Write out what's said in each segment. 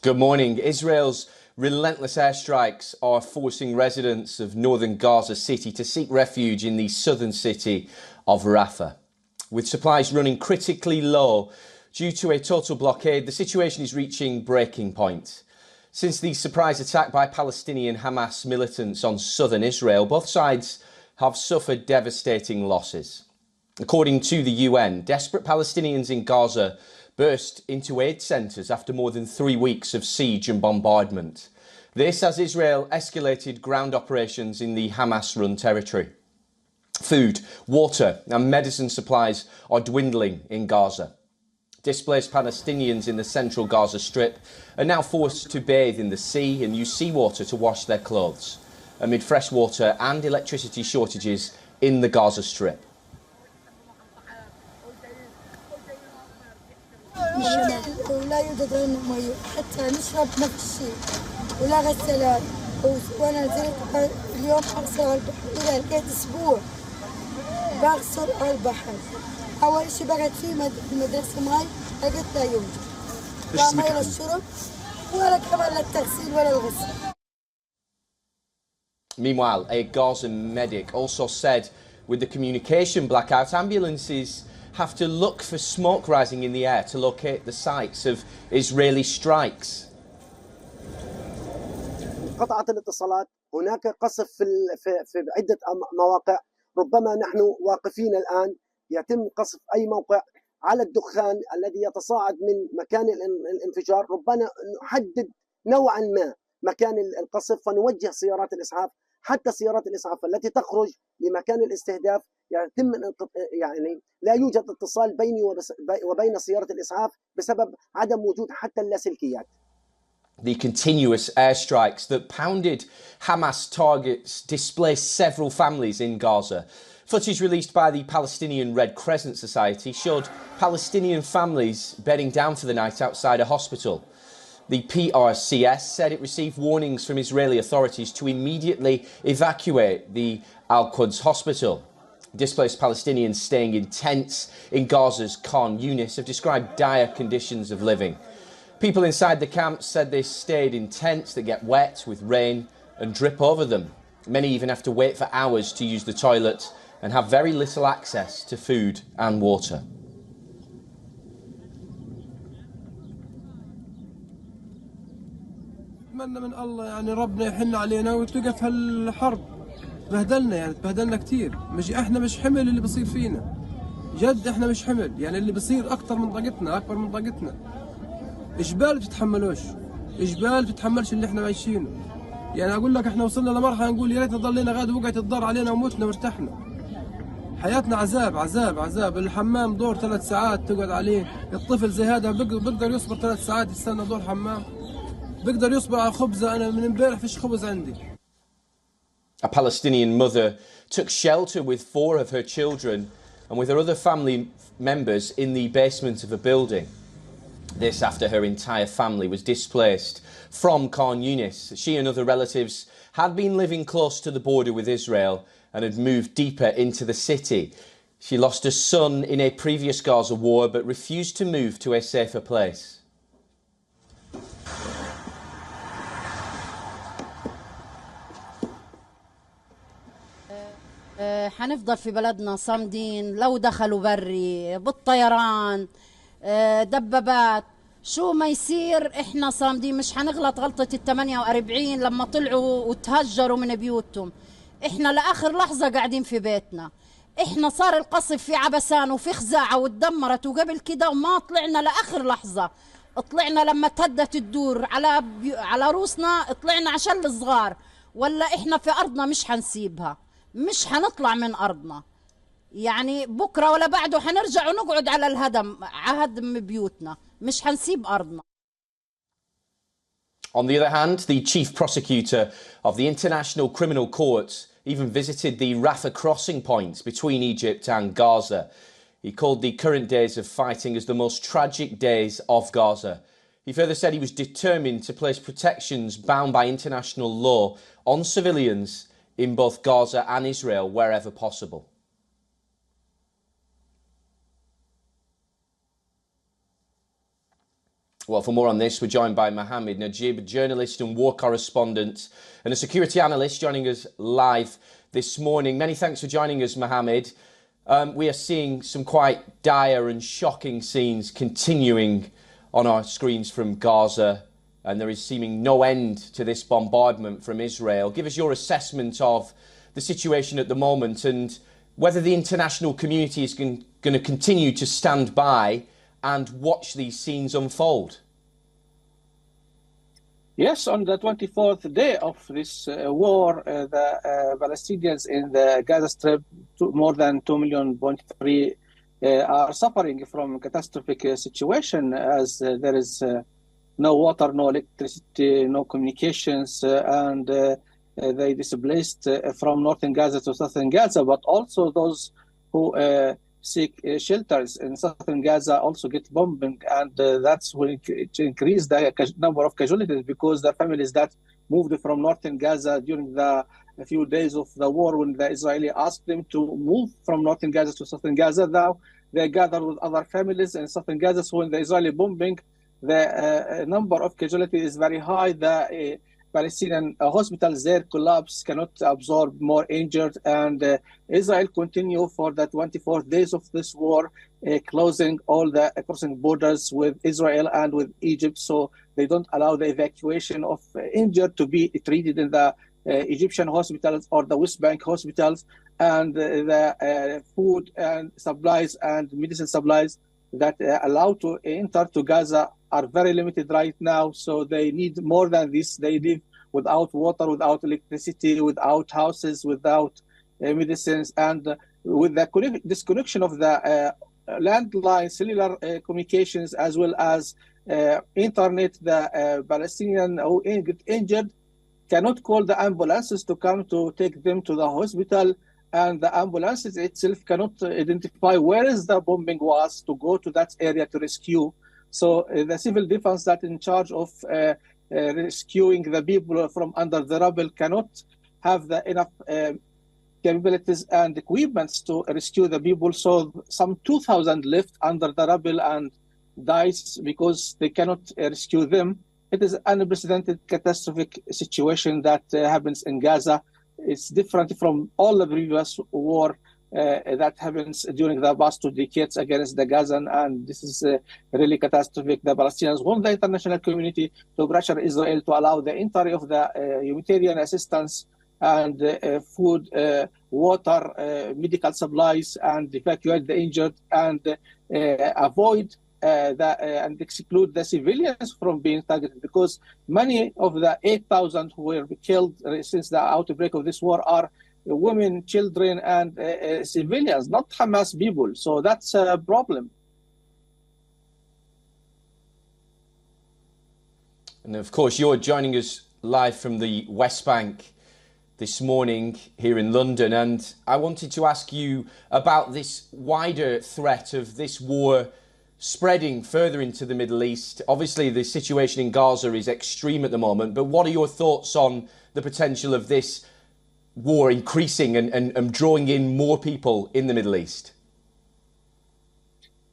Good morning. Israel's relentless airstrikes are forcing residents of northern Gaza City to seek refuge in the southern city of Rafah. With supplies running critically low due to a total blockade, the situation is reaching breaking point. Since the surprise attack by Palestinian Hamas militants on southern Israel, both sides have suffered devastating losses. According to the UN, desperate Palestinians in Gaza burst into aid centres after more than 3 weeks of siege and bombardment. This as Israel escalated ground operations in the Hamas-run territory. Food, water and medicine supplies are dwindling in Gaza. Displaced Palestinians in the central Gaza Strip are now forced to bathe in the sea and use seawater to wash their clothes, amid fresh water and electricity shortages in the Gaza Strip. ولا يوجد لنا مي حتى نشرب نفس الشيء ولا غسالات وانا نزلت اليوم اغسل البحر اذا لقيت اسبوع بغسل البحر. اول شيء بقعد في المدرسه ماي لقيت لا يوجد لا مي للشرب ولا كمان للتغسيل ولا الغسل. Meanwhile, a Gaza medic also said with the communication blackout, ambulances have to look for smoke rising in the air to locate the sites of Israeli strikes. قطعت الاتصالات، هناك قصف في عدة مواقع، ربما نحن واقفين الآن يتم قصف أي موقع على الدخان الذي يتصاعد من مكان الانفجار، ربما نحدد نوعا ما مكان القصف فنوجه سيارات الإسعاف، حتى سيارات الإسعاف التي تخرج لمكان الاستهداف يتم يعني لا يوجد اتصال بيني وبين سيارة الإسعاف بسبب عدم وجود حتى اللاسلكيات. The continuous airstrikes that pounded Hamas targets displaced several families in Gaza. Footage released by the Palestinian Red Crescent Society showed Palestinian families bedding down for the night outside a hospital. The PRCS said it received warnings from Israeli authorities to immediately evacuate the Al-Quds hospital. Displaced Palestinians staying in tents in Gaza's Khan Yunis have described dire conditions of living. People inside the camps said they stayed in tents that get wet with rain and drip over them. Many even have to wait for hours to use the toilet and have very little access to food and water. أتمنى من الله يعني ربنا يحن علينا وتوقف هالحرب. تبهدلنا كثير، احنا مش حمل اللي بصير فينا. جد احنا مش حمل، يعني اللي بصير أكثر من طاقتنا، أكبر من طاقتنا. إجبال بتتحملوش، إجبال بتتحملش اللي احنا عايشينه. يعني أقول لك احنا وصلنا لمرحلة نقول يا ريت ضلينا غاد وقعت الضر علينا وموتنا وارتحنا. حياتنا عذاب عذاب عذاب، الحمام دور 3 ساعات تقعد عليه، الطفل زي هذا بقدر يصبر 3 ساعات يستنى دور حمام. بقدر يصبر على خبزة، أنا من امبارح فيش خبز عندي. A Palestinian mother took shelter with 4 of her children and with her other family members in the basement of a building. This after her entire family was displaced from Khan Yunis. She and other relatives had been living close to the border with Israel and had moved deeper into the city. She lost a son in a previous Gaza war but refused to move to a safer place. حنفضل في بلدنا صامدين لو دخلوا بري بالطيران دبابات شو ما يصير احنا صامدين، مش حنغلط غلطة ال48 لما طلعوا وتهجروا من بيوتهم. احنا لآخر لحظة قاعدين في بيتنا، احنا صار القصف في عبسان وفي خزاعة وتدمرت وقبل كده وما طلعنا لآخر لحظة. طلعنا لما تهدت الدور على روسنا، طلعنا عشان الصغار، ولا احنا في أرضنا مش حنسيبها، مش حنطلع من أرضنا. يعني بكرة ولا بعده حنرجع ونقعد على هدم بيوتنا، مش حنسيب أرضنا. On the other hand, the chief prosecutor of the International Criminal Court even visited the Rafah crossing point between Egypt and Gaza. He called the current days of fighting as the most tragic days of Gaza. He further said he was determined to place protections bound by international law on civilians in both Gaza and Israel wherever possible. Well, for more on this, we're joined by Mohammed Najib, a journalist and war correspondent and a security analyst, joining us live this morning. Many thanks for joining us, Mohammed. We are seeing some quite dire and shocking scenes continuing on our screens from Gaza, and there is seeming no end to this bombardment from Israel. Give us your assessment of the situation at the moment and whether the international community is going to continue to stand by and watch these scenes unfold. Yes, on the 24th day of this war, the Palestinians in the Gaza Strip, more than 2.3 million, are suffering from a catastrophic situation as there is no water, no electricity, no communications, and they displaced from northern Gaza to southern Gaza, but also those who seek shelters in southern Gaza also get bombing, and that's will increase the number of casualties because the families that moved from northern Gaza during the few days of the war, when the Israeli asked them to move from northern Gaza to southern Gaza, now they gather with other families in southern Gaza. So when the Israeli bombing, the number of casualties is very high. The Palestinian hospitals there collapse, cannot absorb more injured, and Israel continue for the 24 days of this war, closing all the crossing borders with Israel and with Egypt, so they don't allow the evacuation of injured to be treated in the Egyptian hospitals or the West Bank hospitals, and the food and supplies and medicine supplies that allow to enter to Gaza are very limited right now, so they need more than this. They live without water, without electricity, without houses, without medicines, and with the disconnection of the landline, cellular communications, as well as internet, the Palestinian who get injured cannot call the ambulances to come to take them to the hospital, and the ambulances itself cannot identify where is the bombing was to go to that area to rescue. So the civil defense that in charge of rescuing the people from under the rubble cannot have the enough capabilities and equipments to rescue the people. So some 2,000 left under the rubble and dies because they cannot rescue them. It is an unprecedented catastrophic situation that happens in Gaza. It's different from all the previous war that happens during the past 2 decades against the Gazan, and this is really catastrophic. The Palestinians want the international community to pressure Israel to allow the entry of the humanitarian assistance and food, water, medical supplies, and evacuate the injured and avoid and exclude the civilians from being targeted, because many of the 8,000 who were killed since the outbreak of this war are women, children, and civilians, not Hamas people. So that's a problem. And of course, you're joining us live from the West Bank this morning here in London. And I wanted to ask you about this wider threat of this war spreading further into the Middle East. Obviously, the situation in Gaza is extreme at the moment, but what are your thoughts on the potential of this war increasing and drawing in more people in the Middle East?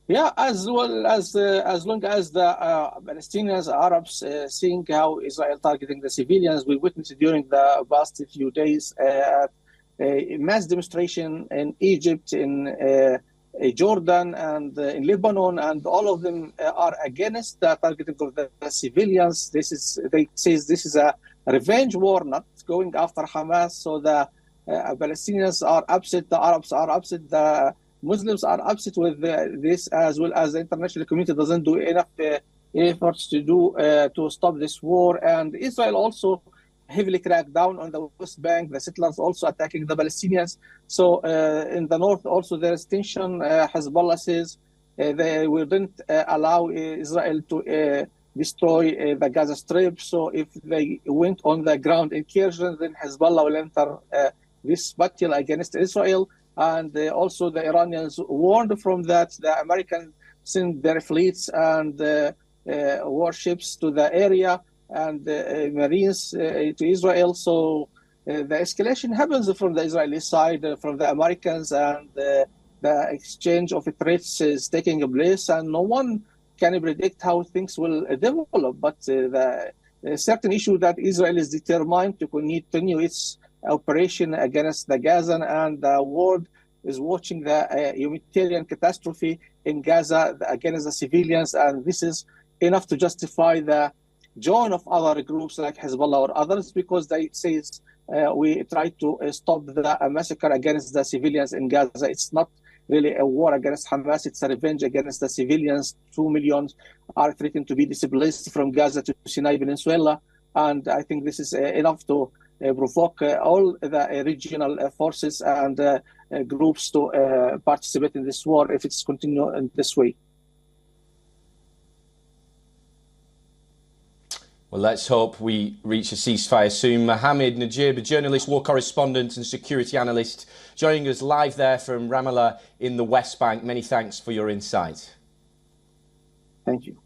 Yeah, as well as long as the Palestinians, Arabs, seeing how Israel targeting the civilians, we witnessed during the past few days a mass demonstration in Egypt, in Jordan, and in Lebanon, and all of them are against the targeting of the civilians. They say this is a revenge war, not going after Hamas. So the Palestinians are upset, the Arabs are upset, the Muslims are upset with this, as well as the international community doesn't do enough efforts to stop this war. And Israel also heavily cracked down on the West Bank, the settlers also attacking the Palestinians. So in the north also there is tension. Hezbollah says they wouldn't allow Israel to destroy the Gaza Strip. So if they went on the ground incursion, then Hezbollah will enter this battle against Israel. And also the Iranians warned from that. The Americans sent their fleets and warships to the area and Marines to Israel. So the escalation happens from the Israeli side, from the Americans, and the exchange of threats is taking place, and no one can predict how things will develop, but the certain issue that Israel is determined to continue its operation against the Gazan, and the world is watching the humanitarian catastrophe in Gaza against the civilians, and this is enough to justify the join of other groups like Hezbollah or others, because they say we try to stop the massacre against the civilians in Gaza. It's not really a war against Hamas, it's a revenge against the civilians. 2 million are threatened to be displaced from Gaza to Sinai Peninsula, and I think this is enough to provoke all the regional forces and groups to participate in this war if it's continued in this way. Well, let's hope we reach a ceasefire soon. Mohammed Najib, a journalist, war correspondent and security analyst, joining us live there from Ramallah in the West Bank. Many thanks for your insight. Thank you.